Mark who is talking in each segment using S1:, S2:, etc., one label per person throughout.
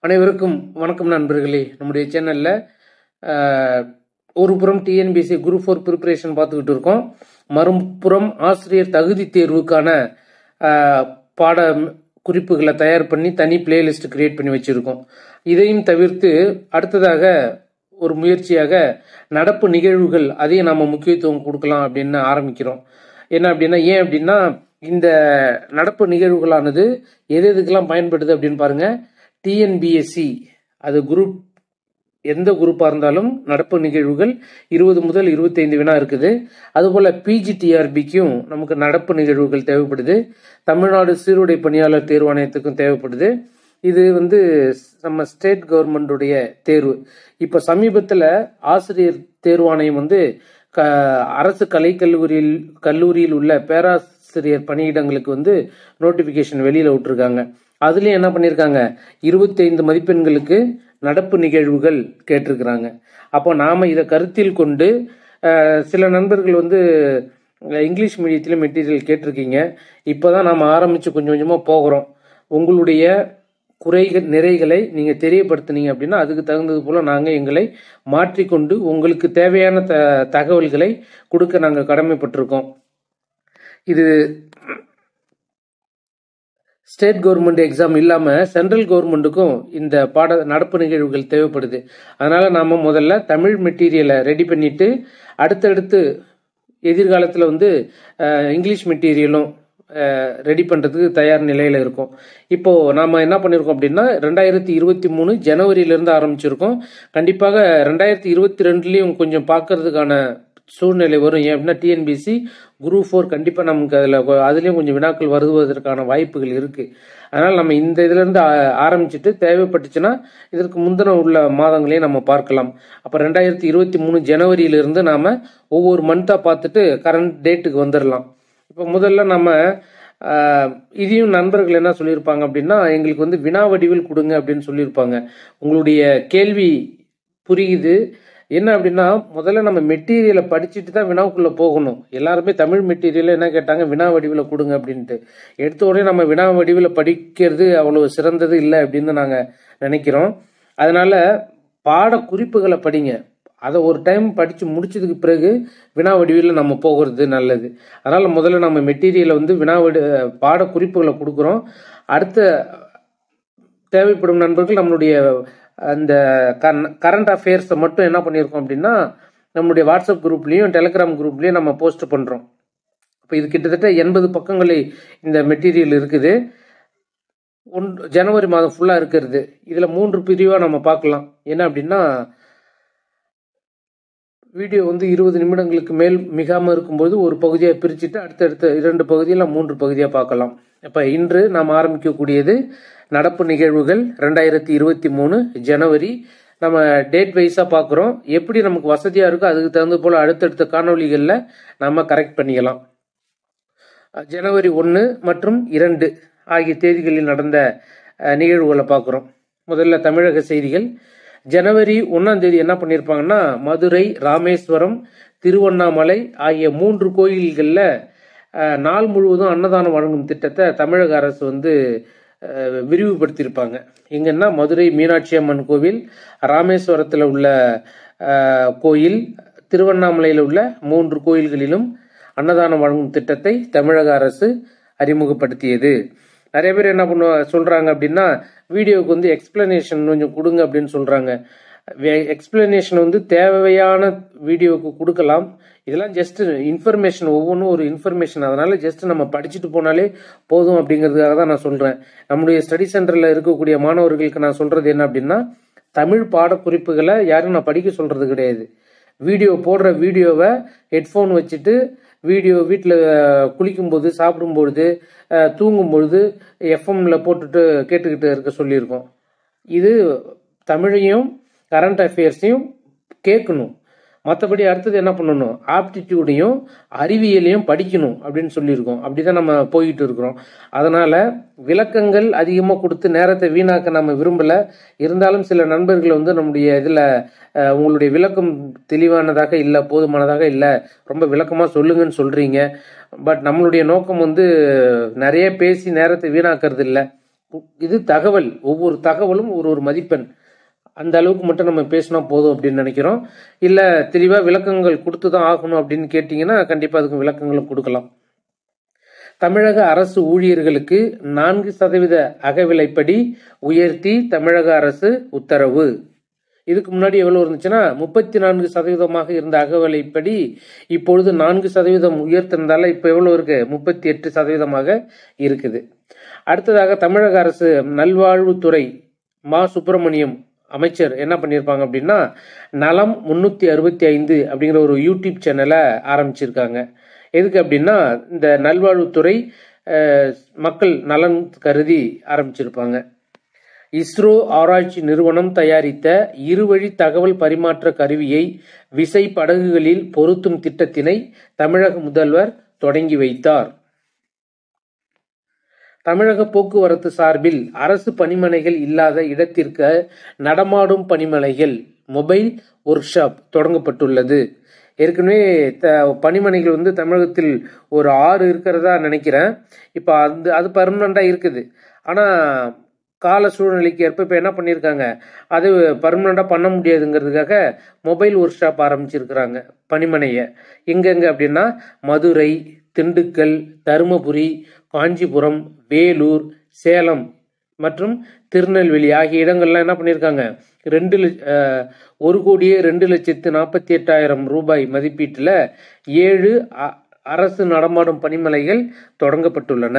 S1: அனைவருக்கும் வணக்கம் நண்பர்களே. நம்முடைய சேனல்ல ஒரு புறம் டிஎன்பிஎஸ்சி குரூப் 4 ப்ரிப்பரேஷன் பார்த்துக்கிட்டு இருக்கோம். மறுபுறம் ஆசிரியர் தகுதி தேர்வுக்கான பாட குறிப்புகளை தயார் பண்ணி தனி பிளேலிஸ்ட் கிரியேட் பண்ணி வச்சிருக்கோம். இதையும் தவிர்த்து அடுத்ததாக ஒரு முயற்சியாக நடப்பு நிகழ்வுகள் அதையும் நம்ம முக்கியத்துவம் கொடுக்கலாம் அப்படின்னு ஆரம்பிக்கிறோம். என்ன அப்படின்னா, ஏன் அப்படின்னா இந்த நடப்பு நிகழ்வுகளானது எது எதுக்கெல்லாம் பயன்படுது அப்படின்னு பாருங்க. டிஎன்பிஎஸ்சி அது குரூப் எந்த குரூப்பாக இருந்தாலும் நடப்பு நிகழ்வுகள் 20 முதல் 25 வினா இருக்குது. அதுபோல் பிஜிடிஆர்பிக்கும் நமக்கு நடப்பு நிகழ்வுகள் தேவைப்படுது. தமிழ்நாடு சீருடை பணியாளர் தேர்வாணையத்துக்கும் தேவைப்படுது. இது நம்ம ஸ்டேட் கவர்மெண்டுடைய தேர்வு. இப்போ சமீபத்தில் ஆசிரியர் தேர்வாணையம் அரசு கல்லூரியில் உள்ள பேராசிரியர் பணியிடங்களுக்கு நோட்டிஃபிகேஷன் வெளியில் விட்டுருக்காங்க. அதுலேயும் என்ன பண்ணியிருக்காங்க, 25 மதிப்பெண்களுக்கு நடப்பு நிகழ்வுகள் கேட்டிருக்கிறாங்க. அப்போ நாம் இதை கருத்தில் கொண்டு சில நண்பர்கள் இங்கிலீஷ் மீடியத்தில் மெட்டீரியல் கேட்டிருக்கீங்க. இப்போ தான் நாம் ஆரம்பித்து கொஞ்சம் கொஞ்சமாக போகிறோம். உங்களுடைய நிறைகளை நீங்கள் தெரியப்படுத்தினீங்க அப்படின்னா அதுக்கு தகுந்தது போல் நாங்கள் எங்களை மாற்றிக்கொண்டு உங்களுக்கு தேவையான தகவல்களை கொடுக்க நாங்கள் கடமைப்பட்டிருக்கோம். இது ஸ்டேட் கவர்மெண்ட் எக்ஸாம் இல்லாமல் சென்ட்ரல் கவர்மெண்ட்டுக்கும் இந்த நடப்பு நிகழ்வுகள் தேவைப்படுது. அதனால் நாம் முதல்ல தமிழ் மெட்டீரியலை ரெடி பண்ணிவிட்டு அடுத்தடுத்து எதிர்காலத்தில் இங்கிலீஷ் மெட்டீரியலும் ரெடி பண்ணுறதுக்கு தயார் நிலையில் இருக்கும். இப்போது நாம் என்ன பண்ணியிருக்கோம் அப்படின்னா 2023 ஜனவரியிலேருந்து ஆரம்பிச்சிருக்கோம். கண்டிப்பாக 2022லேயும் கொஞ்சம் பார்க்கறதுக்கான சூழ்நிலை வரும். ஏன் அப்படின்னா டிஎன்பிஎஸ்சி குரூப் 4 கண்டிப்பாக நமக்கு அதுலேயும் கொஞ்சம் வினாக்கள் வருவதற்கான வாய்ப்புகள் இருக்குது. அதனால் நம்ம இந்த இதிலேருந்து ஆரம்பிச்சுட்டு தேவைப்பட்டுச்சுன்னா இதற்கு முந்தின உள்ள மாதங்களையும் நம்ம பார்க்கலாம். அப்போ 2023 ஜனவரியிலிருந்து நாம் ஒவ்வொரு மந்த்தாக பார்த்துட்டு கரண்ட் டேட்டுக்கு வந்துடலாம். இப்போ முதல்ல நம்ம இதையும் நண்பர்கள் என்ன சொல்லியிருப்பாங்க அப்படின்னா, எங்களுக்கு வினா வடிவில் கொடுங்க அப்படின்னு சொல்லியிருப்பாங்க. உங்களுடைய கேள்வி புரியுது. என்ன அப்படின்னா, முதல்ல நம்ம மெட்டீரியலை படிச்சுட்டு தான் வினாவுக்குள்ளே போகணும். எல்லாருமே தமிழ் மெட்டீரியலில் என்ன கேட்டாங்க, வினா வடிவில் கொடுங்க அப்படின்ட்டு. எடுத்த உடனே நம்ம வினா வடிவில் படிக்கிறது அவ்வளோ சிறந்தது இல்லை அப்படின்னு நாங்கள் நினைக்கிறோம். அதனால் பாட குறிப்புகளை படிங்க. அதை ஒரு டைம் படித்து முடிச்சதுக்கு பிறகு வினா வடிவில் நம்ம போகிறது நல்லது. அதனால் முதல்ல நம்ம மெட்டீரியலை பாட குறிப்புகளை கொடுக்குறோம். அடுத்த தேவைப்படும் நண்பர்கள் நம்மளுடைய அந்த கரண்ட் அஃபேர்ஸை மட்டும் என்ன பண்ணியிருக்கோம் அப்படின்னா நம்மளுடைய வாட்ஸ்அப் குரூப்லேயும் டெலிகிராம் குரூப்லேயும் நம்ம போஸ்ட் பண்ணுறோம். இப்போ இது கிட்டத்தட்ட 80 பக்கங்கள் இந்த மெட்டீரியல் இருக்குது. ஜனவரி மாதம் ஃபுல்லாக இருக்கிறது. இதில் 3 பிரிவாக நம்ம பார்க்கலாம். என்ன அப்படின்னா, வீடியோ 20 நிமிடங்களுக்கு மேல் மிகாமல் இருக்கும்போது ஒரு பகுதியாக பிரிச்சுட்டு அடுத்தடுத்த 2 பகுதியில் 3 பகுதியாக பார்க்கலாம். இப்போ இன்று நாம் ஆரம்பிக்கக்கூடியது நடப்பு நிகழ்வுகள் 2023 ஜனவரி. நம்ம டேட் வைஸாக பார்க்குறோம். எப்படி நமக்கு வசதியாக இருக்கோ அதுக்கு தகுந்த போல் அடுத்தடுத்த காணொலிகளில் நம்ம கரெக்ட் பண்ணிக்கலாம். ஜனவரி 1 மற்றும் 2 ஆகிய தேதிகளில் நடந்த நிகழ்வுகளை பார்க்குறோம். முதல்ல தமிழக செய்திகள். ஜனவரி 1ஆம் தேதி என்ன பண்ணியிருப்பாங்கன்னா, மதுரை, ராமேஸ்வரம், திருவண்ணாமலை ஆகிய 3 கோயில்களில் நாள் முழுவதும் அன்னதானம் வழங்கும் திட்டத்தை தமிழக அரசு விரிவுபடுத்தியிருப்பாங்க. எங்கன்னா மதுரை மீனாட்சி அம்மன் கோவில், ராமேஸ்வரத்தில் உள்ள கோயில், திருவண்ணாமலையில் உள்ள 3 கோயில்களிலும் அன்னதானம் வழங்கும் திட்டத்தை தமிழக அரசு அறிமுகப்படுத்தியது. நிறைய பேர் என்ன சொல்கிறாங்க அப்படின்னா, வீடியோவுக்கு எக்ஸ்பிளனேஷன் கொஞ்சம் கொடுங்க அப்படின்னு சொல்கிறாங்க. எக்ஸ்பிளனேஷன் தேவையான வீடியோவுக்கு கொடுக்கலாம். இதெல்லாம் ஜஸ்ட் இன்ஃபர்மேஷன், ஒவ்வொன்றும் ஒரு இன்ஃபர்மேஷன். அதனால ஜஸ்ட் நம்ம படிச்சுட்டு போனாலே போதும் அப்படிங்கிறதுக்காக தான் நான் சொல்கிறேன். நம்முடைய ஸ்டடி சென்டரில் இருக்கக்கூடிய மாணவர்களுக்கு நான் சொல்கிறது என்ன அப்படின்னா, தமிழ் பாடக்குறிப்புகளை யாரும் நான் படிக்க சொல்கிறது கிடையாது. போடுற வீடியோவை ஹெட்ஃபோன் வச்சுட்டு வீட்டில் குளிக்கும்போது, சாப்பிடும்பொழுது, தூங்கும்பொழுது எஃப்எம்ல போட்டுட்டு கேட்டுக்கிட்டு இருக்க சொல்லியிருக்கோம். இது தமிழையும் கரண்ட் அஃபேர்ஸையும் கேட்கணும். மற்றபடி அடுத்தது என்ன பண்ணணும், ஆப்டிடியூடையும் அறிவியலையும் படிக்கணும் அப்படின்னு சொல்லியிருக்கோம். அப்படிதான் நம்ம போயிட்டு இருக்கிறோம். அதனால விளக்கங்கள் அதிகமாக கொடுத்து நேரத்தை வீணாக்க நம்ம விரும்பலை. இருந்தாலும் சில நண்பர்கள் நம்முடைய இதில் உங்களுடைய விளக்கம் தெளிவானதாக இல்லை, போதுமானதாக இல்லை, ரொம்ப விளக்கமாக சொல்லுங்கன்னு சொல்கிறீங்க. பட் நம்மளுடைய நோக்கம் நிறைய பேசி நேரத்தை வீணாக்கிறது இல்லை. இது தகவல், ஒவ்வொரு தகவலும் ஒரு மதிப்பெண். அந்த அளவுக்கு மட்டும் நம்ம பேசினா போதும் அப்படின்னு நினைக்கிறோம். இல்லை தெளிவாக விளக்கங்கள் கொடுத்து தான் ஆகணும் அப்படின்னு கேட்டிங்கன்னா கண்டிப்பாக அதுக்கு விளக்கங்களும் கொடுக்கலாம். தமிழக அரசு ஊழியர்களுக்கு 4% அகவிலைப்படி உயர்த்தி தமிழக அரசு உத்தரவு. இதுக்கு முன்னாடி எவ்வளவு இருந்துச்சுன்னா 34% இருந்த அகவிலைப்படி இப்பொழுது 4% உயர்த்திருந்தால இப்ப எவ்வளவு இருக்கு, 38% இருக்குது. அடுத்ததாக தமிழக அரசு நல்வாழ்வுத்துறை மா சுப்பிரமணியம் அமைச்சர் என்ன பண்ணியிருப்பாங்க அப்படின்னா நலம் 365 அப்படிங்கிற ஒரு யூடியூப் சேனலை ஆரம்பிச்சிருக்காங்க. எதுக்கு அப்படின்னா இந்த நல்வாழ்வுத்துறை மக்கள் நலன் கருதி ஆரம்பிச்சிருப்பாங்க. இஸ்ரோ ஆராய்ச்சி நிறுவனம் தயாரித்த இருவழி தகவல் பரிமாற்ற கருவியை விசை படகுகளில் பொருத்தும் திட்டத்தினை தமிழக முதல்வர் தொடங்கி வைத்தார். தமிழக போக்குவரத்து சார்பில் அரசு பணிமனைகள் இல்லாத இடத்திற்கு நடமாடும் பணிமனைகள் மொபைல் ஒர்க் ஷாப் தொடங்கப்பட்டுள்ளது. ஏற்கனவே பணிமனைகள் தமிழகத்தில் ஒரு 6 இருக்கிறதா நினைக்கிறேன். இப்போ அது பர்மனண்டா இருக்குது. ஆனால் கால சூழ்நிலைக்கு ஏற்ப இப்போ என்ன பண்ணியிருக்காங்க, அது பர்மனண்டா பண்ண முடியாதுங்கிறதுக்காக மொபைல் ஒர்க் ஷாப் ஆரம்பிச்சிருக்கிறாங்க பணிமனையை. எங்கெங்க அப்படின்னா மதுரை, திண்டுக்கல், தருமபுரி, காஞ்சிபுரம், வேலூர், சேலம் மற்றும் திருநெல்வேலி ஆகிய இடங்கள்லாம் என்ன பண்ணியிருக்காங்க 1,02,48,000 ரூபாய் மதிப்பீட்டில் 7 அரசு நடமாடும் பணிமனைகள் தொடங்கப்பட்டுள்ளன.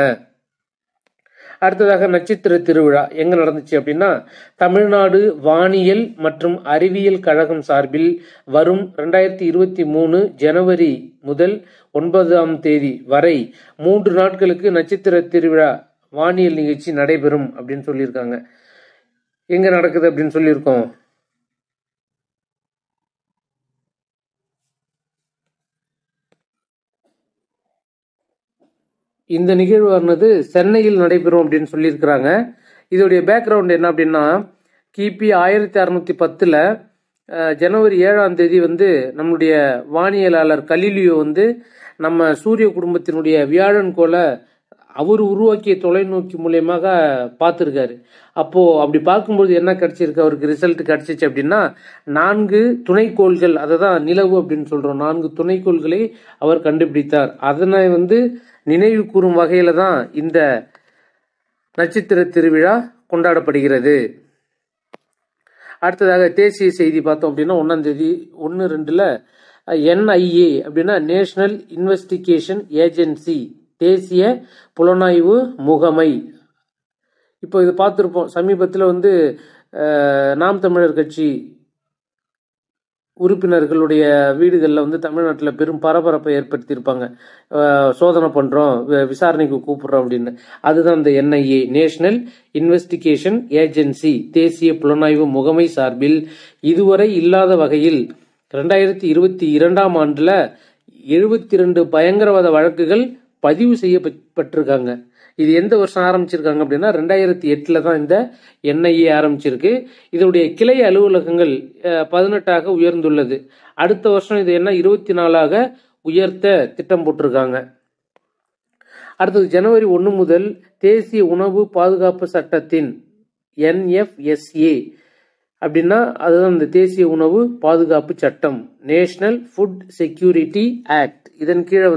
S1: அடுத்ததாக நட்சத்திர திருவிழா எங்க நடந்துச்சு அப்படின்னா தமிழ்நாடு வானியல் மற்றும் அறிவியல் கழகம் சார்பில் வரும் 2023 ஜனவரி முதல் 9ஆம் தேதி வரை 3 நாட்களுக்கு நட்சத்திர திருவிழா வானியல் நிகழ்ச்சி நடைபெறும் அப்படின்னு சொல்லியிருக்காங்க. எங்க நடக்குது அப்படின்னு சொல்லியிருக்கோம், இந்த நிகழ்வானது சென்னையில் நடைபெறும் அப்படின்னு சொல்லியிருக்கிறாங்க. இதோடைய பேக்ரவுண்ட் என்ன அப்படின்னா கிபி 1610 ஜனவரி 7ஆம் தேதி நம்முடைய வானியலாளர் கலீலியோ நம்ம சூரிய குடும்பத்தினுடைய வியாழன் கோளை அவர் உருவாக்கிய தொலைநோக்கி மூலியமாக பார்த்துருக்காரு. அப்போ அப்படி பார்க்கும்போது என்ன கிடைச்சிருக்கு, அவருக்கு ரிசல்ட் கிடைச்சிச்சு அப்படின்னா 4 துணைக்கோள்கள், அதை தான் நிலவு அப்படின்னு சொல்றோம், 4 துணைக்கோள்களை அவர் கண்டுபிடித்தார். அதனை நினைவு கூறும் வகையில தான் இந்த நட்சத்திர திருவிழா கொண்டாடப்படுகிறது. அடுத்ததாக தேசிய செய்தி பார்த்தோம் அப்படின்னா 1ஆம் தேதி 1/2 NIA அப்படின்னா நேஷனல் இன்வெஸ்டிகேஷன் ஏஜென்சி, தேசிய புலனாய்வு முகமை. இப்போ இது பார்த்துருப்போம், சமீபத்தில் நாம் தமிழர் கட்சி உறுப்பினர்களுடைய வீடுகளில் தமிழ்நாட்டில் பெரும் பரபரப்பை ஏற்படுத்தியிருப்பாங்க. சோதனை பண்ணுறோம், விசாரணைக்கு கூப்பிடுறோம் அப்படின்னு. அதுதான் இந்த NIA நேஷனல் இன்வெஸ்டிகேஷன் ஏஜென்சி, தேசிய புலனாய்வு முகமை சார்பில் இதுவரை இல்லாத வகையில் 2022ஆம் ஆண்டில் 72 பயங்கரவாத வழக்குகள் பதிவு செய்யப்பட்டிருக்காங்க. இது எந்த வருஷம் ஆரம்பிச்சிருக்காங்க அப்படின்னா 2008 தான் இந்த NIA ஆரம்பிச்சிருக்கு. இதனுடைய கிளை அலுவலகங்கள் 18 உயர்ந்துள்ளது. அடுத்த வருஷம் இது 24 உயர்த்த திட்டம் போட்டிருக்காங்க. அடுத்தது ஜனவரி 1 முதல் தேசிய உணவு பாதுகாப்பு சட்டத்தின் NFSA அப்படின்னா அதுதான் இந்த தேசிய உணவு பாதுகாப்பு சட்டம், நேஷனல் ஃபுட் செக்யூரிட்டி ஆக்ட். இதன் கீழே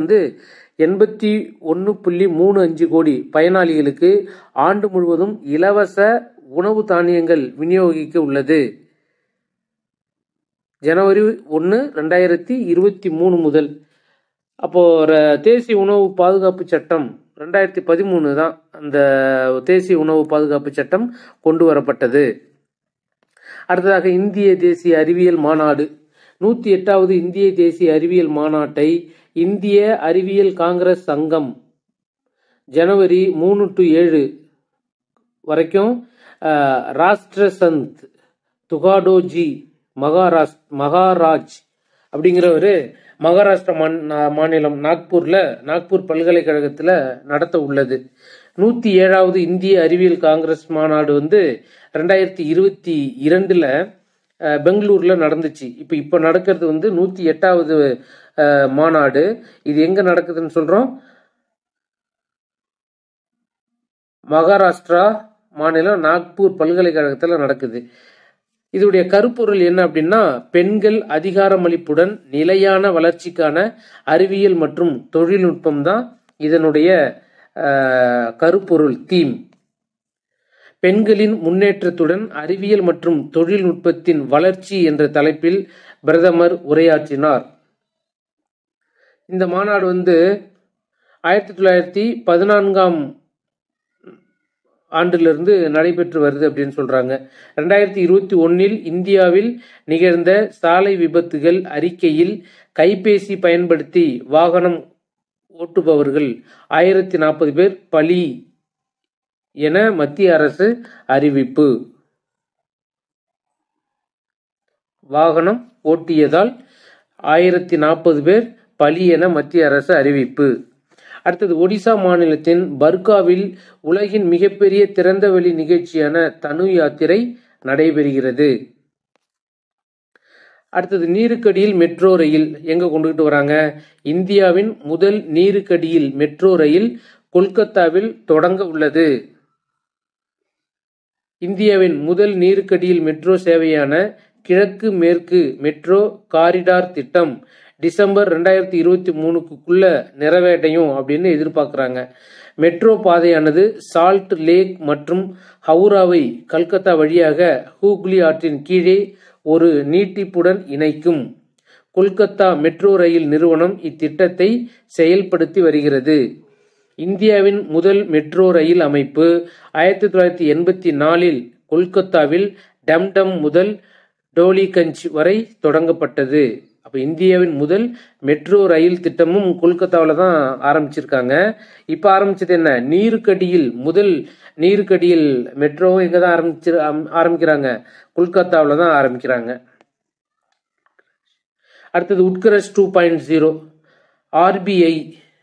S1: 81.35 கோடி பயனாளிகளுக்கு ஆண்டு முழுவதும் இலவச உணவு தானியங்கள் விநியோகிக்க உள்ளது. ஜனவரி 1, 2023 முதல். அப்போ தேசிய உணவு பாதுகாப்பு சட்டம் 2013 தான் அந்த தேசிய உணவு பாதுகாப்பு சட்டம் கொண்டு வரப்பட்டது. அடுத்ததாக இந்திய தேசிய அறிவியல் மாநாடு 108வது இந்திய தேசிய அறிவியல் மாநாட்டை இந்திய அறிவியல் காங்கிரஸ் சங்கம் ஜனவரி 3 to 7 வரைக்கும் ராஷ்டிரசந்த் துகாடோஜி மகாராஜ் அப்படிங்கிறவர் மகாராஷ்டிரா மாநிலம் நாக்பூர் பல்கலைக்கழகத்தில் நடத்த உள்ளது. 107வது இந்திய அறிவியல் காங்கிரஸ் மாநாடு 2022 பெங்களூர்ல நடந்துச்சு. இப்போ நடக்கிறது 108வது மாநாடு. இது எங்க நடக்குதுன்னு சொல்றோம், மகாராஷ்டிரா மாநிலம் நாக்பூர் பல்கலைக்கழகத்தில் நடக்குது. இதோடைய கருப்பொருள் என்ன அப்படின்னா, பெண்கள் அதிகாரமளிப்புடன் நிலையான வளர்ச்சிக்கான அறிவியல் மற்றும் தொழில்நுட்பம் தான் இதனுடைய கருப்பொருள், தீம். பெண்களின் முன்னேற்றத்துடன் அறிவியல் மற்றும் தொழில்நுட்பத்தின் வளர்ச்சி என்ற தலைப்பில் பிரதமர் உரையாற்றினார். இந்த மாநாடு 1914ஆம் ஆண்டிலிருந்து நடைபெற்று வருது அப்படின்னு சொல்றாங்க. 2021 இந்தியாவில் நிகழ்ந்த சாலை விபத்துகள் அறிக்கையில் கைபேசி பயன்படுத்தி வாகனம் ஓட்டுபவர்கள் 1040 பேர் பலி என மத்திய அரசு அறிவிப்பு. வாகனம் ஓட்டியதால் 1040 பேர் பலி என மத்திய அரசு அறிவிப்பு. அடுத்தது, ஒடிசா மாநிலத்தின் பர்காவில் உலகின் மிகப்பெரிய திறந்தவெளி நிகழ்ச்சியான தனு யாத்திரை நடைபெறுகிறது. அடுத்தது, நீருக்கடியில் மெட்ரோ ரயில் எங்க கொண்டுகிட்டு வராங்க? இந்தியாவின் முதல் நீருக்கடியில் மெட்ரோ ரயில் கொல்கத்தாவில் தொடங்க உள்ளது. இந்தியாவின் முதல் நீருக்கடியில் மெட்ரோ சேவையான கிழக்கு மேற்கு மெட்ரோ காரிடார் திட்டம் டிசம்பர் 2023க்குள்ள நிறைவேறையும் அப்படின்னு எதிர்பார்க்குறாங்க. மெட்ரோ பாதையானது சால்ட் லேக் மற்றும் ஹவுராவை கல்கத்தா வழியாக ஹூக்ளி ஆற்றின் கீழே ஒரு நீட்டிப்புடன் இணைக்கும். கொல்கத்தா மெட்ரோ ரயில் நிறுவனம் இத்திட்டத்தை செயல்படுத்தி வருகிறது. இந்தியாவின் முதல் மெட்ரோ ரயில் அமைப்பு 1984இல் கொல்கத்தாவில் டம்டம் முதல் டோலிகஞ்ச் வரை தொடங்கப்பட்டது. அப்போ இந்தியாவின் முதல் மெட்ரோ ரயில் திட்டமும் கொல்கத்தாவில் தான் ஆரம்பிச்சிருக்காங்க. இப்போ ஆரம்பிச்சது என்ன? நீருக்கடியில் முதல் நீருக்கடியில் மெட்ரோவும் எங்கே தான் ஆரம்பிக்கிறாங்க? கொல்கத்தாவில் தான் ஆரம்பிக்கிறாங்க. அடுத்தது, உட்கர்ஷ் 2.0. ஆர்பிஐ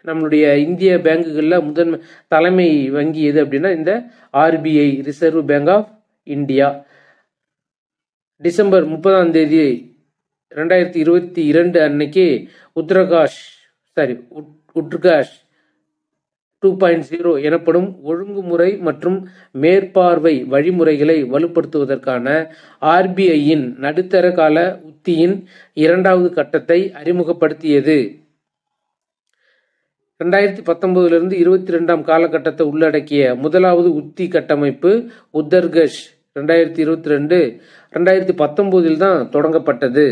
S1: நம்மளுடைய இந்திய பேங்குகளில் முதன்மை தலைமை வங்கி எது அப்படின்னா இந்த RBI, Reserve Bank of India. December 30 2022 அன்னைக்கு உட்கர்ஷ் 2.0 எனப்படும் ஒழுங்குமுறை மற்றும் மேற்பார்வை வழிமுறைகளை வலுப்படுத்துவதற்கான ஆர்பிஐயின் நடுத்தர கால உத்தியின் 2வது கட்டத்தை அறிமுகப்படுத்தியது. 2019 22ஆம் காலகட்டத்தை உள்ளடக்கிய முதலாவது உத்தி கட்டமைப்பு உத்தர்கஷ் 2022 2019 தான் தொடங்கப்பட்டது.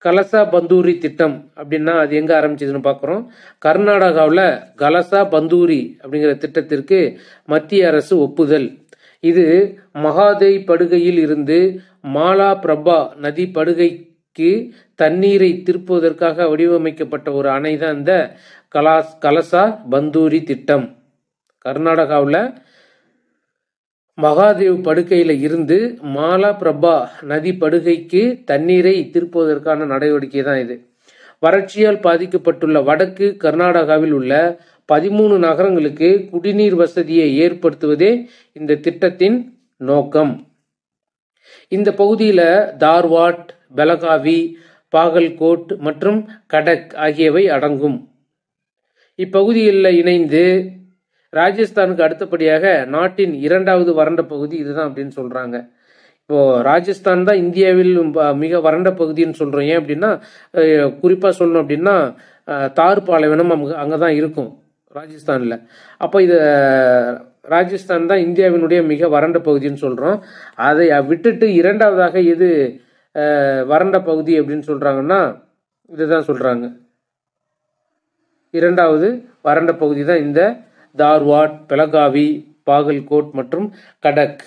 S1: கலசா பந்தூரி திட்டம் அப்படின்னா அது எங்க ஆரம்பிச்சதுன்னு பார்க்குறோம். கர்நாடகாவில் கலசா பந்தூரி அப்படிங்கிற திட்டத்திற்கு மத்திய அரசு ஒப்புதல். இது மகாதேவ் படுகையில் இருந்து மாலா பிரபா நதி படுகைக்கு தண்ணீரை திருப்புவதற்காக வடிவமைக்கப்பட்ட ஒரு அணை தான் இந்த கலசா பந்தூரி திட்டம். கர்நாடகாவில் மகாதேவ் படுகையில் இருந்து மாலா பிரபா நதி படுகைக்கு தண்ணீரை திருப்புவதற்கான நடவடிக்கை தான் இது. வறட்சியால் பாதிக்கப்பட்டுள்ள வடக்கு கர்நாடகாவில் உள்ள 13 நகரங்களுக்கு குடிநீர் வசதியை ஏற்படுத்துவதே இந்த திட்டத்தின் நோக்கம். இந்த பகுதியில் தார்வாட், பெலகாவி, பாகல்கோட் மற்றும் கடக் ஆகியவை அடங்கும். இப்பகுதியில் இணைந்து ராஜஸ்தானுக்கு அடுத்தபடியாக நாட்டின் 2வது வறண்ட பகுதி இதுதான் அப்படின்னு சொல்றாங்க. இப்போ ராஜஸ்தான் தான் இந்தியாவில் மிக வறண்ட பகுதின்னு சொல்றோம். ஏன் அப்படின்னா, குறிப்பா சொல்லணும் அப்படின்னா தார் பாலைவனம் அங்கதான் இருக்கும் ராஜஸ்தான்ல. அப்போ இது ராஜஸ்தான் தான் இந்தியாவினுடைய மிக வறண்ட பகுதின்னு சொல்றோம். அதை விட்டுட்டு 2வதாக எது வறண்ட பகுதி அப்படின்னு சொல்றாங்கன்னா இதுதான் சொல்றாங்க. 2வது வறண்ட பகுதி தான் இந்த தார்வாட், பெலகாவி, பாகல்கோட் மற்றும் கடக்.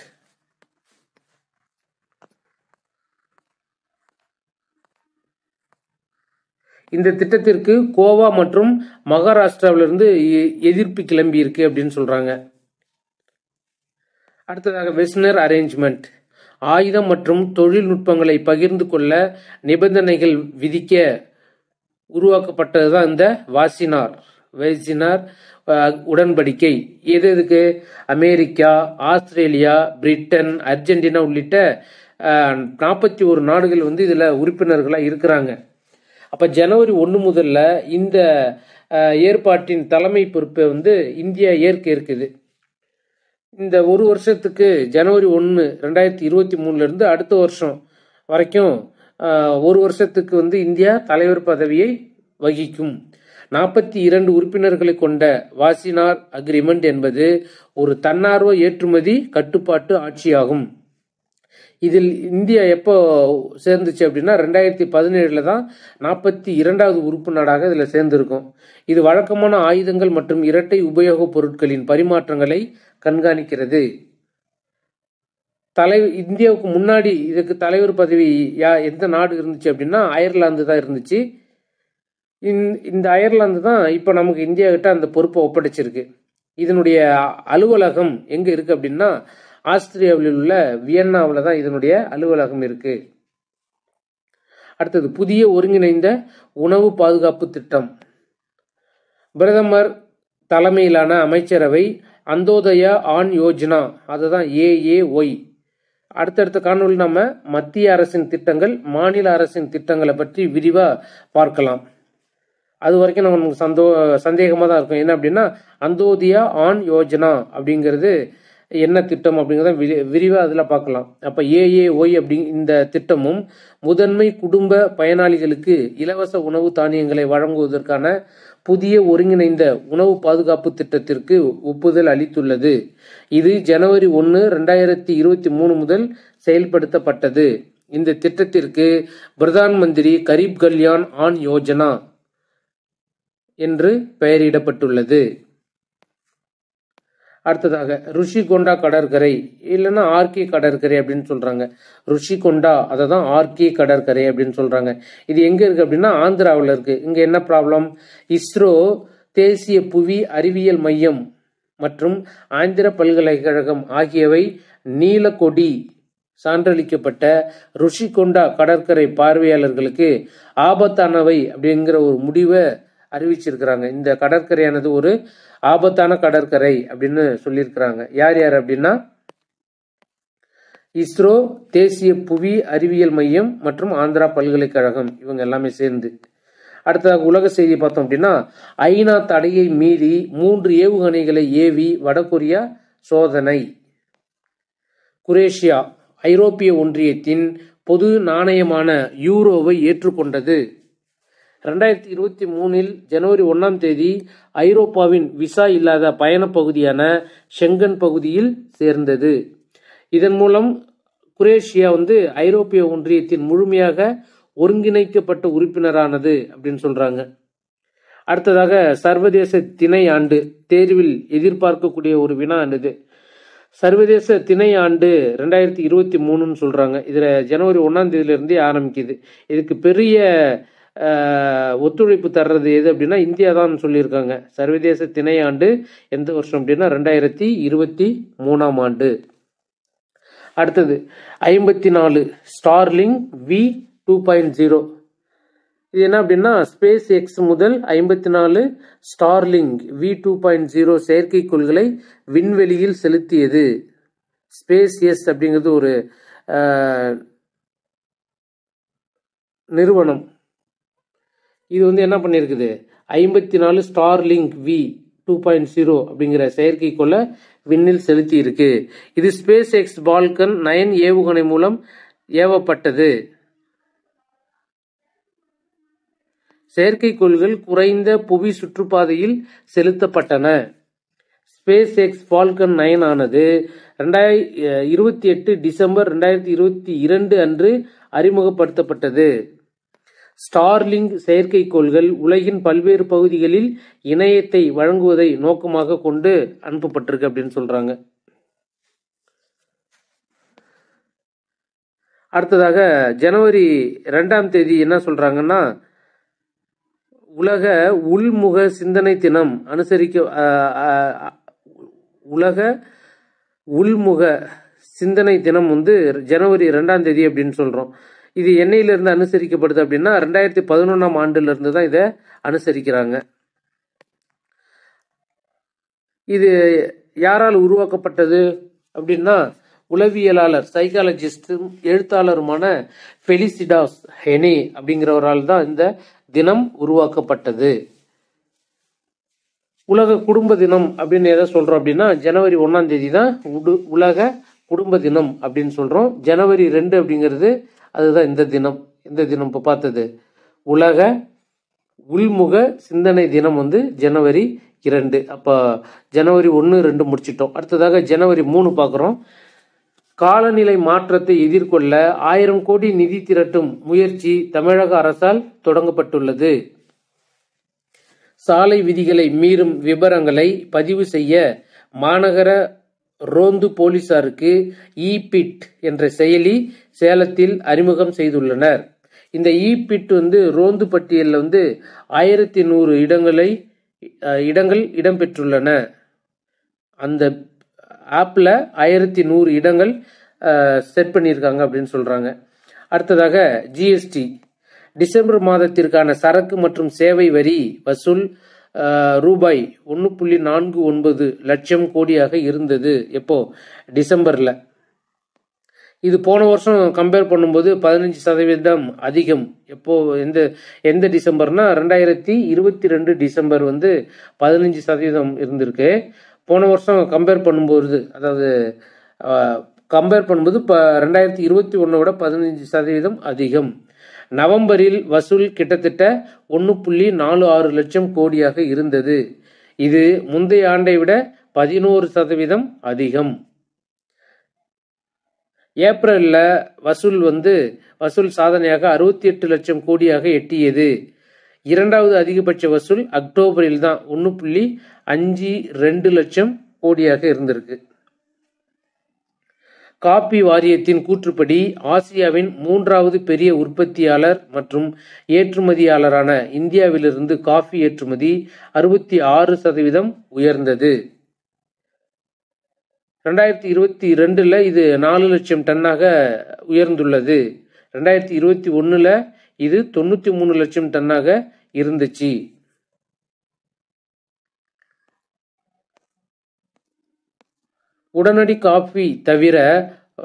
S1: இந்த திட்டத்திற்கு கோவா மற்றும் மகாராஷ்டிராவிலிருந்து எதிர்ப்பு கிளம்பி இருக்கு அப்படின்னு சொல்றாங்க. அடுத்ததாக வெஸ்னர் அரேஞ்ச்மெண்ட். ஆயுதம் மற்றும் தொழில்நுட்பங்களை பகிர்ந்து கொள்ள நிபந்தனைகள் விதிக்க உருவாக்கப்பட்டதுதான் இந்த வாசினார் உடன்படிக்கை. எதுக்கு? அமெரிக்கா, ஆஸ்திரேலியா, பிரிட்டன், அர்ஜென்டினா உள்ளிட்ட 41 நாடுகள் இதுல உறுப்பினர்களாக இருக்கிறாங்க. அப்ப ஜனவரி 1 முதல்ல இந்த ஏற்பாட்டின் தலைமை பொறுப்பை இந்தியா ஏற்க இருக்குது. இந்த ஒரு வருஷத்துக்கு ஜனவரி 1, 2023 இருந்து அடுத்த வருஷம் வரைக்கும் ஒரு வருஷத்துக்கு வந்து இந்தியா தலைவர் பதவியை வகிக்கும். 42 உறுப்பினர்களை கொண்ட வாசினார் அக்ரிமெண்ட் என்பது ஒரு தன்னார்வ ஏற்றுமதி கட்டுப்பாட்டு ஆட்சியாகும். இதில் இந்தியா எப்போ சேர்ந்துச்சு அப்படின்னா 2017 தான் 42வது உறுப்பு நாடாக இதில் சேர்ந்திருக்கும். இது வழக்கமான ஆயுதங்கள் மற்றும் இரட்டை உபயோகப் பொருட்களின் பரிமாற்றங்களை கண்காணிக்கிறது. இந்தியாவுக்கு முன்னாடி இதுக்கு தலைவர் பதவி எந்த நாடு இருந்துச்சு அப்படின்னா அயர்லாந்து தான் இருந்துச்சு. இந்த அயர்லாந்து தான் இப்போ நமக்கு இந்தியா கிட்ட அந்த பொறுப்பை ஒப்படைச்சிருக்கு. இதனுடைய அலுவலகம் எங்க இருக்கு அப்படின்னா ஆஸ்திரியாவில் உள்ள வியன்னாவில் தான் இதனுடைய அலுவலகம் இருக்கு. அடுத்தது புதிய ஒருங்கிணைந்த உணவு பாதுகாப்பு திட்டம். பிரதமர் தலைமையிலான அமைச்சரவை அந்தோதயா ஆன் யோஜனா, அதுதான் AAY. அடுத்தடுத்த காணொலி நம்ம மத்திய அரசின் திட்டங்கள், மாநில அரசின் திட்டங்களை பற்றி விரிவா பார்க்கலாம். அது வரைக்கும் நமக்கு சந்தேகமாக தான் இருக்கும். என்ன அப்படின்னா அந்தோதயா ஆன் யோஜனா அப்படிங்கிறது என்ன திட்டம் அப்படிங்கிறத விரிவாக அதில் பார்க்கலாம். அப்போ AAY இந்த திட்டமும் முதன்மை குடும்ப பயனாளிகளுக்கு இலவச உணவு தானியங்களை வழங்குவதற்கான புதிய ஒருங்கிணைந்த உணவு பாதுகாப்பு திட்டத்திற்கு ஒப்புதல் அளித்துள்ளது. இது ஜனவரி 1, 2023 முதல் செயல்படுத்தப்பட்டது. இந்த திட்டத்திற்கு பிரதான் மந்திரி கரீப் கல்யாண் ஆன் யோஜனா என்று பெயரிடப்பட்டுள்ளது. அடுத்ததாக ருஷிகொண்டா கடற்கரை இல்லைன்னா ஆர்கே கடற்கரை அப்படின்னு சொல்றாங்க. ருஷிகொண்டா அதை தான் ஆர்கே கடற்கரை அப்படின்னு சொல்றாங்க. இது எங்க இருக்கு அப்படின்னா ஆந்திராவில் இருக்கு. இங்க என்ன ப்ராப்ளம்? இஸ்ரோ தேசிய புவி அறிவியல் மையம் மற்றும் ஆந்திர பல்கலைக்கழகம் ஆகியவை நீலக்கொடி சான்றளிக்கப்பட்ட ருஷிகொண்டா கடற்கரை பார்வையாளர்களுக்கு ஆபத்தானவை அப்படிங்கிற ஒரு முடிவை அறிவிச்சிருக்கிறாங்க. இந்த கடற்கரையானது ஒரு ஆபத்தான கடற்கரை அப்படின்னு சொல்லியிருக்கிறாங்க. யார் யார் அப்படின்னா இஸ்ரோ, தேசிய புவி அறிவியல் மையம் மற்றும் ஆந்திரா பல்கலைக்கழகம், இவங்க எல்லாமே சேர்ந்து. அடுத்ததாக உலக செய்தி பார்த்தோம் அப்படின்னா ஐநா தடையை மீறி 3 ஏவுகணைகளை ஏவி வடகொரியா சோதனை. குரேஷியா ஐரோப்பிய ஒன்றியத்தின் பொது நாணயமான யூரோவை ஏற்றுக்கொண்டது. 2023 ஜனவரி 1 ஐரோப்பாவின் விசா இல்லாத பயண பகுதியான ஷெங்கன் பகுதியில் சேர்ந்தது. இதன் மூலம் குரேஷியா ஐரோப்பிய ஒன்றியத்தின் முழுமையாக ஒருங்கிணைக்கப்பட்ட உறுப்பினரானது அப்படின்னு சொல்றாங்க. அடுத்ததாக சர்வதேச திணை ஆண்டு தேர்வில் எதிர்பார்க்கக்கூடிய ஒரு வினா ஆனது. சர்வதேச திணை ஆண்டு 2023 சொல்றாங்க. இதுல ஜனவரி 1 இருந்தே ஆரம்பிக்குது. இதுக்கு பெரிய ஒத்துழைப்பு தர்றது எது அப்படின்னா இந்தியா தான் சொல்லியிருக்காங்க. சர்வதேச திணை ஆண்டு எந்த வருஷம் அப்படின்னா 2023 ஆண்டு. அடுத்தது 54 ஸ்டார்லிங் V2.0. இது என்ன அப்படின்னா ஸ்பேஸ் எக்ஸ் முதல் 54 ஸ்டார்லிங் V2.0 செயற்கைக்கோள்களை விண்வெளியில் செலுத்தியது. ஸ்பேஸ் எஸ் அப்படிங்கிறது ஒரு நிறுவனம். இது என்ன பண்ணியிருக்குது, 54 ஸ்டார்லிங் V2.0 அப்படிங்கிற செயற்கைக்கோளை விண்ணில் செலுத்தி இருக்கு. இது ஸ்பேஸ் எக்ஸ் பால்கன் 9 ஏவுகணை மூலம் ஏவப்பட்டது. செயற்கைக்கோள்கள் குறைந்த புவி சுற்றுப்பாதையில் செலுத்தப்பட்டன. ஸ்பேஸ் எக்ஸ் ஃபால்கன் 9 ஆனது 28 டிசம்பர் 2022 அன்று அறிமுகப்படுத்தப்பட்டது. ஸ்டார்லிங் செயற்கைக்கோள்கள் உலகின் பல்வேறு பகுதிகளில் இணையத்தை வழங்குவதை நோக்கமாக கொண்டு அனுப்பப்பட்டிருக்கு அப்படின்னு சொல்றாங்க. அடுத்ததாக ஜனவரி 2 என்ன சொல்றாங்கன்னா உலக உள்முக சிந்தனை தினம் உலக உள்முக சிந்தனை தினம் ஜனவரி 2 அப்படின்னு சொல்றோம். இது என்னையிலிருந்து அனுசரிக்கப்படுது அப்படின்னா 2011 ஆண்டுல இருந்து தான் இதை அனுசரிக்கிறாங்க. இது யாரால் உருவாக்கப்பட்டது அப்படின்னா உளவியலாளர், சைக்காலஜிஸ்டும் எழுத்தாளருமான ஃபெலிசிடாஸ் ஹெனே அப்படிங்கிறவரால் தான் இந்த தினம் உருவாக்கப்பட்டது. உலக குடும்ப தினம் அப்படின்னு எதை சொல்றோம் அப்படின்னா ஜனவரி 1ஆம் தேதி தான் உலக குடும்ப தினம் அப்படின்னு சொல்றோம். ஜனவரி 2 அப்படிங்கிறது அதுதான் இந்த தினம் இப்போ பார்த்தது உலக உள்முக சிந்தனை தினம் ஜனவரி 2. அப்போ ஜனவரி 1, 2 முடிச்சிட்டோம். அடுத்ததாக ஜனவரி 3 பார்க்குறோம். காலநிலை மாற்றத்தை எதிர்கொள்ள 1000 கோடி நிதி திரட்டும் முயற்சி தமிழக அரசால் தொடங்கப்பட்டுள்ளது. சாலை விதிகளை மீறும் விபரங்களை பதிவு செய்ய மாநகர ரோந்து போலீசாருக்கு இபிட் என்ற செயலி சேலத்தில் அறிமுகம் செய்துள்ளனர். இந்த இபிட் ரோந்து பட்டியலில் 1100 இடங்கள் இடம்பெற்றுள்ளன. அந்த ஆப்பில் 1100 இடங்கள் செட் பண்ணியிருக்காங்க அப்படின்னு சொல்றாங்க. அடுத்ததாக ஜிஎஸ்டி டிசம்பர் மாதத்திற்கான சரக்கு மற்றும் சேவை வரி வசூல் ரூபாய் 1.49 லட்சம் கோடியாக இருந்தது. எப்போ? டிசம்பர்ல. இது போன வருஷம் கம்பேர் பண்ணும்போது 15% அதிகம். எப்போ எந்த டிசம்பர்னா 2022 டிசம்பர் 15% இருந்திருக்கு. போன வருஷம் கம்பேர் பண்ணும்போது இப்போ 2021 15% அதிகம். நவம்பரில் வசூல் கிட்டத்தட்ட 1.46 லட்சம் கோடியாக இருந்தது. இது முந்தைய ஆண்டை விட 11% அதிகம். ஏப்ரல்ல வசூல் சாதனையாக 68 லட்சம் கோடியாக எட்டியது. இரண்டாவது அதிகபட்ச வசூல் அக்டோபரில் தான் 1.52 லட்சம் கோடியாக இருந்திருக்கு. காபி வாரியத்தின் கூற்றுப்படி ஆசியாவின் 3வது பெரிய உற்பத்தியாளர் மற்றும் ஏற்றுமதியாளரான இந்தியாவிலிருந்து காஃபி ஏற்றுமதி 66% உயர்ந்தது. 2022 இது 4 லட்சம் டன்னாக உயர்ந்துள்ளது. 2021 இது 93 லட்சம் டன்னாக இருந்துச்சு. உடனடி காஃபி தவிர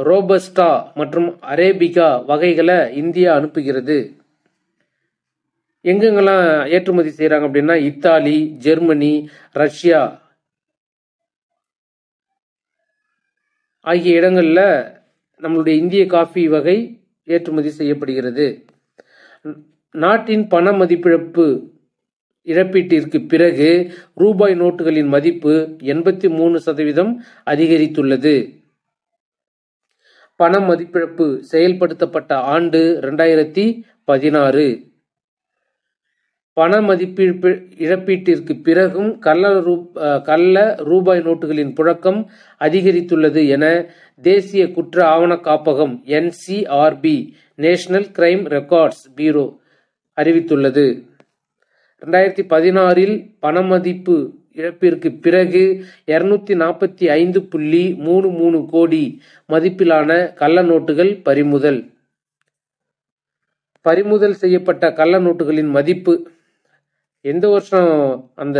S1: ரோபஸ்டா மற்றும் அரேபிகா வகைகளை இந்தியா அனுப்புகிறது. எங்கெங்கெல்லாம் ஏற்றுமதி செய்யறாங்க அப்படின்னா இத்தாலி, ஜெர்மனி, ரஷ்யா ஆகிய இடங்கள்ல நம்மளுடைய இந்திய காஃபி வகை ஏற்றுமதி செய்யப்படுகிறது. நாட்டின் பண மதிப்பிழப்பு இழப்பீட்டிற்கு பிறகு ரூபாய் நோட்டுகளின் மதிப்பு 83% அதிகரித்துள்ளது. பண மதிப்பிழப்பு செயல்படுத்தப்பட்ட ஆண்டு 2016. பண மதிப்பிழப்பு இழப்பீட்டிற்கு பிறகும் கள்ள ரூபாய் நோட்டுகளின் புழக்கம் அதிகரித்துள்ளது என தேசிய குற்ற ஆவண காப்பகம் NCRB national crime records bureau அறிவித்துள்ளது. 2016 பண மதிப்பு இழப்பிற்கு பிறகு 245.33 கோடி மதிப்பிலான கள்ள நோட்டுகள் பறிமுதல் செய்யப்பட்ட கள்ள நோட்டுகளின் மதிப்பு எந்த வருஷம் அந்த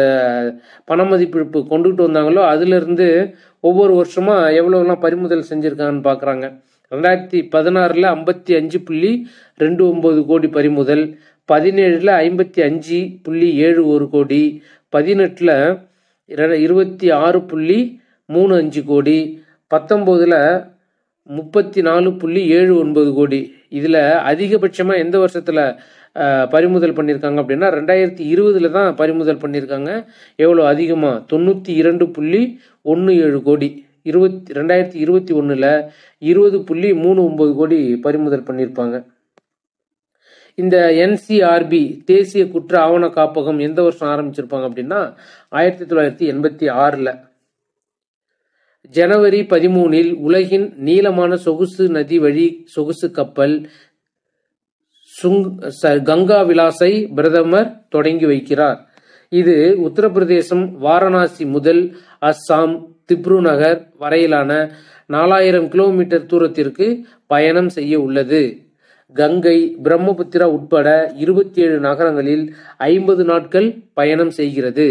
S1: பண மதிப்பிழப்பு கொண்டுகிட்டு வந்தாங்களோ அதுல இருந்து ஒவ்வொரு வருஷமா எவ்வளவுலாம் பறிமுதல் செஞ்சிருக்காங்கன்னு பாக்குறாங்க. 2016 55.29 கோடி பறிமுதல், 17 55.71 கோடி, 18 26.35 கோடி, 19 34.79 கோடி. இதுல அதிகபட்சமா எந்த வருஷத்துல பறிமுதல் பண்ணியிருக்காங்க அப்படின்னா 2020 தான் பறிமுதல் பண்ணியிருக்காங்க. எவ்வளோ அதிகமா? 92.17 கோடி. 2021 20.39 கோடி பறிமுதல் பண்ணியிருப்பாங்க. இந்த NCRB தேசிய குற்ற ஆவண காப்பகம் எந்த வருஷம் ஆரம்பிச்சிருப்பாங்க அப்படின்னா 1986. ஜனவரி 13 உலகின் நீளமான சொகுசு நதி வழி சொகுசு கப்பல் கங்கா விலாசை பிரதமர் தொடங்கி வைக்கிறார். இது உத்தரப்பிரதேசம் வாரணாசி முதல் அஸ்ஸாம் திப்ருநகர் வரையிலான 4000 கிலோமீட்டர் தூரத்திற்கு பயணம் செய்ய உள்ளது. கங்கை, பிரம்மபுத்திரா உட்பட 27 நகரங்களில் 50 நாட்கள் பயணம் செய்கிறது.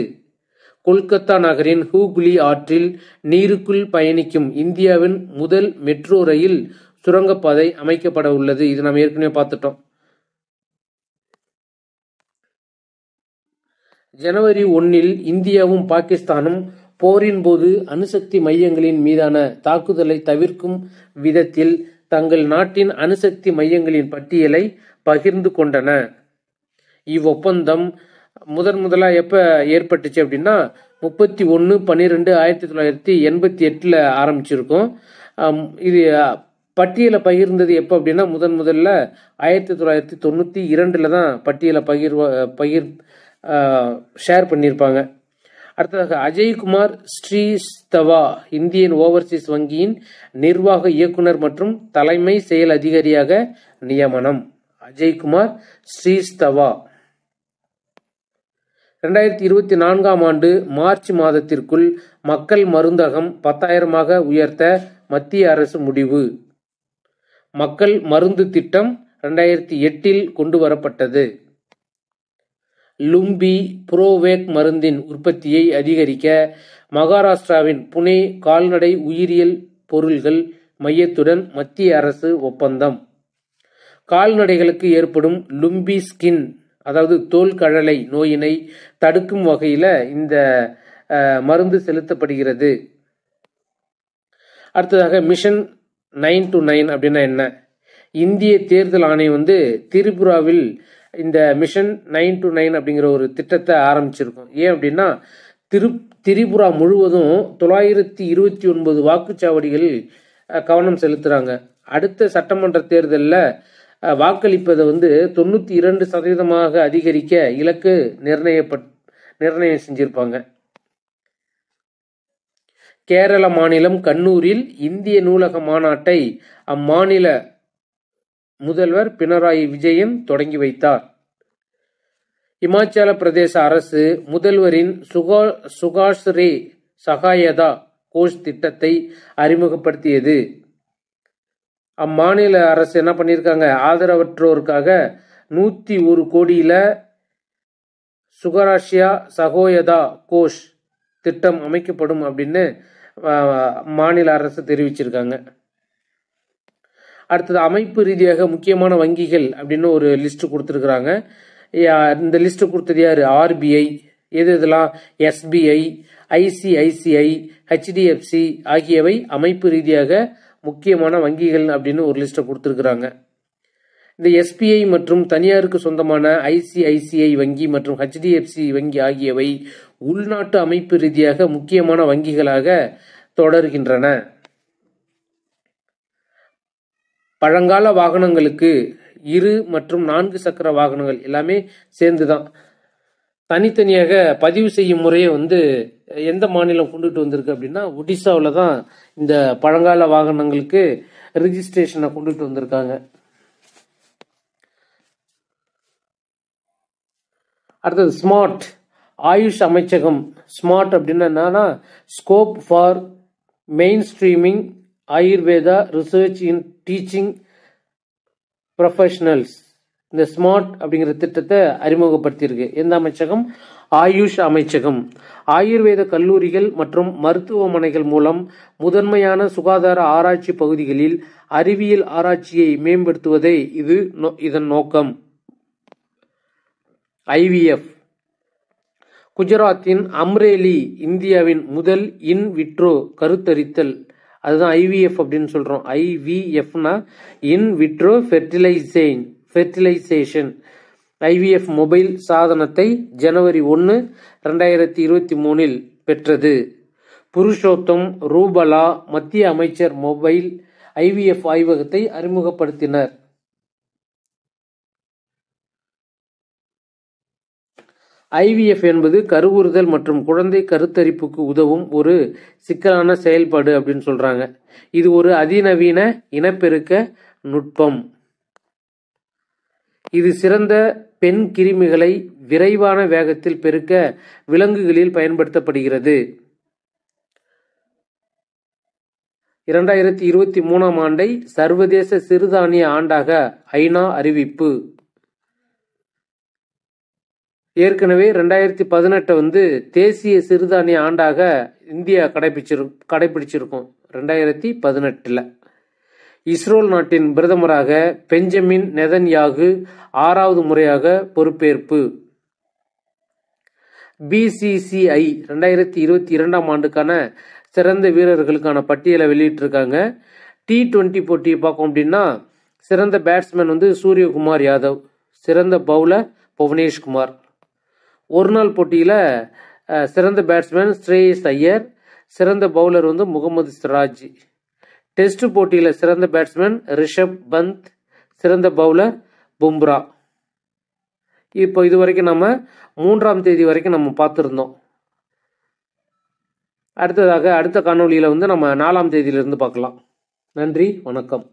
S1: கொல்கத்தா நகரின் ஹூக்ளி ஆற்றில் நீருக்குள் பயணிக்கும் இந்தியாவின் முதல் மெட்ரோ ரயில் சுரங்கப்பாதை அமைக்கப்பட உள்ளது. இது நம்ம ஏற்கனவே பார்த்துட்டோம். ஜனவரி 1 இந்தியாவும் பாகிஸ்தானும் போரின் போது அணுசக்தி மையங்களின் மீதான தாக்குதலை தவிர்க்கும் விதத்தில் தங்கள் நாட்டின் அணுசக்தி மையங்களின் பட்டியலை பகிர்ந்து கொண்டன. இவ்வொப்பந்தம் முதலா எப்ப ஏற்பட்டுச்சு அப்படின்னா 31/12/1988 ஆரம்பிச்சிருக்கும். இது பட்டியலை பகிர்ந்தது எப்போ அப்படின்னா முதல்ல 1992 தான் பட்டியலை ஷேர் பண்ணியிருப்பாங்க. அடுத்ததாக அஜய்குமார் ஸ்ரீஸ்தவா இந்தியன் ஓவர்சீஸ் வங்கியின் நிர்வாக இயக்குனர் மற்றும் தலைமை செயல் அதிகாரியாக நியமனம். அஜய்குமார் ஸ்ரீஸ்தவா 2024 ஆண்டு மார்ச் மாதத்திற்குள் மக்கள் மருந்தகம் 10,000 உயர்த்த மத்திய அரசு முடிவு. மக்கள் மருந்து திட்டம் 2008 கொண்டு வரப்பட்டது. லும்பி புரோவேக் மருந்தின் உற்பத்தியை அதிகரிக்க மகாராஷ்டிராவின் புனே கால்நடை உயிரியல் பொருள்கள் மையத்துடன் மத்திய அரசு ஒப்பந்தம். கால்நடைகளுக்கு ஏற்படும் லும்பி ஸ்கின் அதாவது தோல் கழலை நோயினை தடுக்கும் வகையில் இந்த மருந்து செலுத்தப்படுகிறது. அடுத்ததாக மிஷன் 929 அப்படின்னா என்ன? இந்திய தேர்தல் ஆணையம் திரிபுராவில் இந்த மிஷன் 929 அப்படிங்கிற ஒரு திட்டத்தை ஆரம்பிச்சிருக்கும். ஏன் அப்படின்னா திரிபுரா முழுவதும் 929 வாக்குச்சாவடிகள் கவனம் செலுத்துறாங்க. அடுத்த சட்டமன்ற தேர்தலில் வாக்களிப்பதை 92% அதிகரிக்க இலக்கு நிர்ணயம் செஞ்சிருப்பாங்க. கேரள மாநிலம் கண்ணூரில் இந்திய நூலக மாநாட்டை அம்மாநில முதல்வர் பினராயி விஜயன் தொடங்கி வைத்தார். இமாச்சல பிரதேச அரசு முதல்வரின் சுகாஸ்ரே சகாயதா கோஷ் திட்டத்தை அறிமுகப்படுத்தியது. அம்மாநில அரசு என்ன பண்ணியிருக்காங்க? ஆதரவற்றோருக்காக 101 கோடியில சுகராஷ்யா சகோயதா கோஷ் திட்டம் அமைக்கப்படும் அப்படின்னு மாநில அரசு தெரிவிச்சிருக்காங்க. அடுத்தது அமைப்பு ரீதியாக முக்கியமான வங்கிகள் அப்படின்னு ஒரு லிஸ்ட் கொடுத்துருக்குறாங்க. இந்த லிஸ்ட் கொடுத்தது யாரு? ஆர்பிஐ. இதெல்லாம் எஸ்பிஐ, ஐசிஐசிஐ, ஹெச்டிஎஃப்சி ஆகியவை அமைப்பு ரீதியாக முக்கியமான வங்கிகள் அப்படின்னு ஒரு லிஸ்ட்டை கொடுத்துருக்குறாங்க. இந்த எஸ்பிஐ மற்றும் தனியாருக்கு சொந்தமான ஐசிஐசிஐ வங்கி மற்றும் ஹெச்டிஎஃப்சி வங்கி ஆகியவை உள்நாட்டு அமைப்பு ரீதியாக முக்கியமான வங்கிகளாக தொடர்கின்றன. பழங்கால வாகனங்களுக்கு 2 மற்றும் 4 சக்கர வாகனங்கள் எல்லாமே சேர்ந்துதான். தனித்தனியாக பதிவு செய்யும் முறையை எந்த மாநிலம் கொண்டுட்டு வந்திருக்கு அப்படின்னா ஒடிசாவில் தான் இந்த பழங்கால வாகனங்களுக்கு ரிஜிஸ்ட்ரேஷனை கொண்டுட்டு வந்திருக்காங்க. அடுத்தது ஸ்மார்ட் ஆயுஷ் அமைச்சகம். ஸ்மார்ட் அப்படின்னா என்னன்னா scope for main streaming Ayurveda research in teaching professionals. இந்த ஸ்மார்ட் அப்படிங்கிற திட்டத்தை அறிமுகப்படுத்தியிருக்கு. எந்த அமைச்சகம்? ஆயுஷ் அமைச்சகம். ஆயுர்வேத கல்லூரிகள் மற்றும் மருத்துவமனைகள் மூலம் முதன்மையான சுகாதார ஆராய்ச்சி பகுதிகளில் அறிவியல் ஆராய்ச்சியை மேம்படுத்துவதே இதன் நோக்கம். ஐவிஎஃப். குஜராத்தின் அம்ரேலி இந்தியாவின் முதல் இன் விட்ரோ கருத்தரித்தல், அதுதான் ஐவிஎஃப் அப்படின்னு சொல்றோம். ஐவிஎஃப்னா in vitro fertilization. IVF mobile சாதனத்தை ஜனவரி 1, 2023 பெற்றது. புருஷோத்தம் ரூபலா மத்திய அமைச்சர் மொபைல் ஐவிஎஃப் ஆய்வகத்தை அறிமுகப்படுத்தினர். ஐவிஎஃப் என்பது கருவுறுதல் மற்றும் குழந்தை கருத்தரிப்புக்கு உதவும் ஒரு சிக்கலான செயல்பாடு அப்படின்னு சொல்றாங்க. இது ஒரு அதிநவீன இனப்பெருக்க நுட்பம். இது சிறந்த பெண் கிருமிகளை விரைவான வேகத்தில் பெருக்க விலங்குகளில் பயன்படுத்தப்படுகிறது. 2023 ஆண்டை சர்வதேச சிறுதானிய ஆண்டாக ஐநா அறிவிப்பு. ஏற்கனவே 2018 தேசிய சிறுதானிய ஆண்டாக இந்தியா கடைபிடிச்சிருக்கும் 2018. இஸ்ரேல் நாட்டின் பிரதமராக பெஞ்சமின் நெதன்யாகு 6வது முறையாக பொறுப்பேற்பு. BCCI 2022ஆம் ஆண்டுக்கான சிறந்த வீரர்களுக்கான பட்டியலை வெளியிட்டிருக்காங்க. T20 போட்டியை பார்க்கும் அப்படின்னா சிறந்த பேட்ஸ்மேன் வந்து சூரியகுமார் யாதவ், சிறந்த பவுலர் புவனேஷ்குமார். ஒரு நாள் போட்டியில் சிறந்த பேட்ஸ்மேன் ஸ்ரேயஸ் ஐயர், சிறந்த பவுலர் வந்து முகமது சிராஜ். டெஸ்ட் போட்டியில் சிறந்த பேட்ஸ்மேன் ரிஷப் பந்த், சிறந்த பவுலர் பும்ரா. இப்போ இது வரைக்கும் நம்ம 3ஆம் தேதி வரைக்கும் நம்ம பார்த்துருந்தோம். அடுத்ததாக அடுத்த காணொலியில் வந்து நம்ம 4ஆம் தேதியிலிருந்து பார்க்கலாம். நன்றி, வணக்கம்.